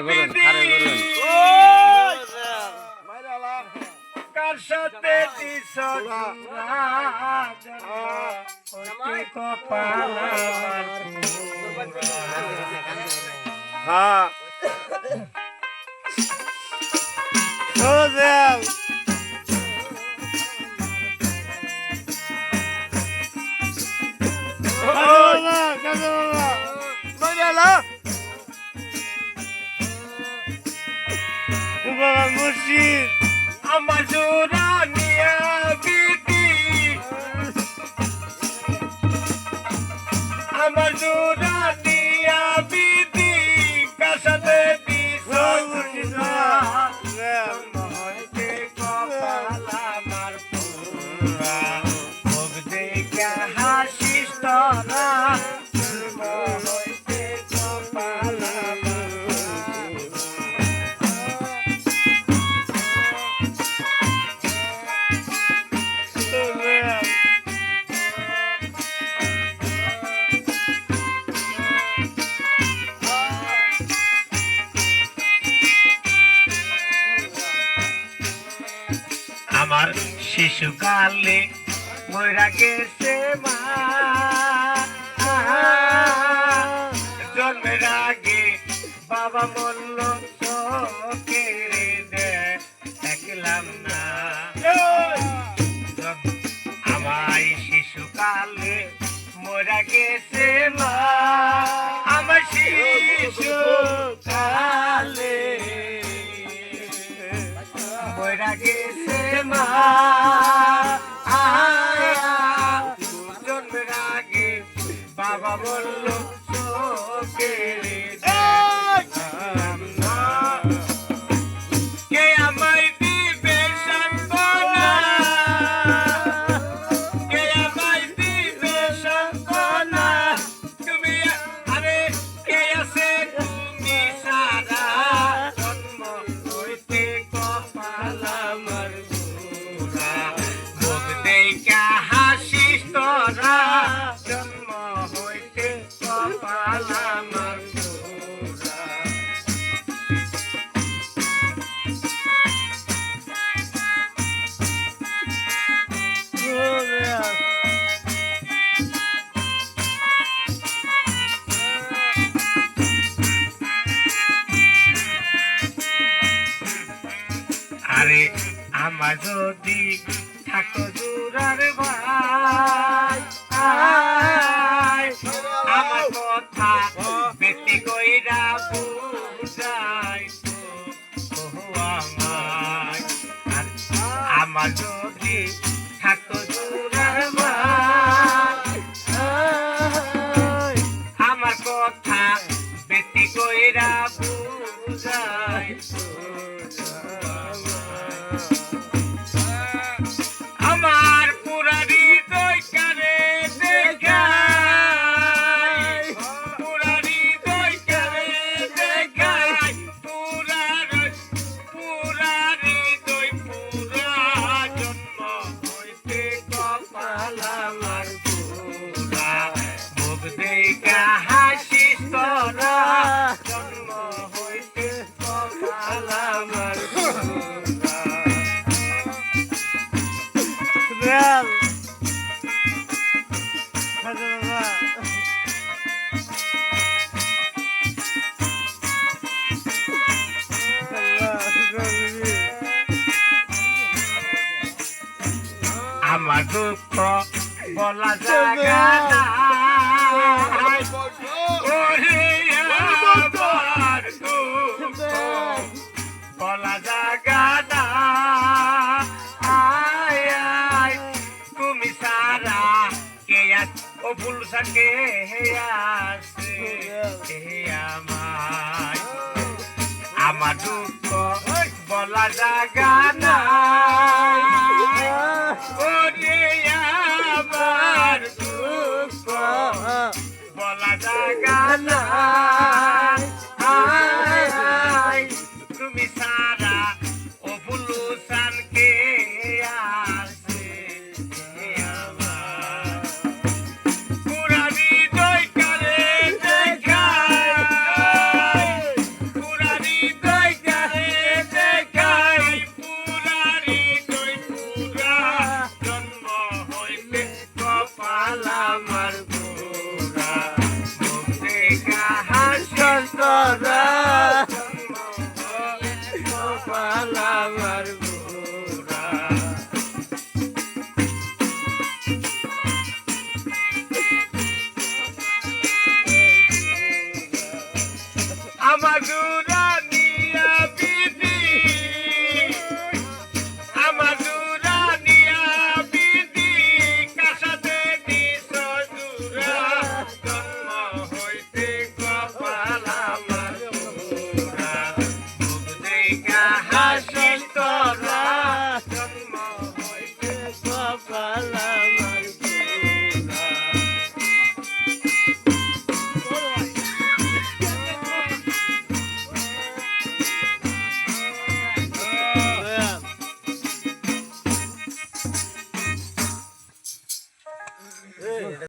করুন খারে করুন কার সাথে দিছ কপাল হ্যাঁ সোজেল মুর্শিদ আমার জোড়া নিয়া বিদি আমার জোড়া নিয়া বিদি কার সাথে দিছ মহতে কপাল আমার পুরা মুখ দেখে হাসিস তোরা মহতে কপাল আমার শিশুকালে মরা গেছে মা জন্মের আগে বাবা মরল চোখের দেখলাম না আমায় শিশুকালে মরা গেছে মা আমার শিশুকালে মরা গেছে মা জন্মের আগে বাবা বলল চোখের কে আমায় দিবে সান্ত্বনা কে আমায় দিবে সান্ত্বনা তুমি আরে কে আছে তুমি সারা জন্ম হইতে কপাল আমার পুরা মুখ দেখা হাসিস তোরা জন্ম হইতে কপাল আমার পুরা আরে আমার যদি থাকো জোরার ভাই আমার কথা বেটি কইরা বুঝাই আমায় আমার যদি থাকো জোরার ভাই আমার কথা বেটি কইরা বুঝাই আমার পুরা হৃদয় কারে দেখাই পুরা হৃদয় কারে দেখাই পুরা হৃদয় পুরা জন্ম হইতে কপাল আমার পুরা মুখ দেখা হাসিস তোরা জন্ম হইতে কপাল আমার Real. আমার দুঃখ বলা জায়গা নাই ওরে আমার দুঃখ বলা জায়গা নাই তুমি সারা কে ও ভুল সকে আছে আমায় আমার দুঃখ বলা জায়গা নাই ওরে আমার দুঃখ বলা জায়গা নাই তুমি সারা ও ভুল সানকে আছে পুরা হৃদয় আমার গোরা মুখ দেখা হাসি তোরা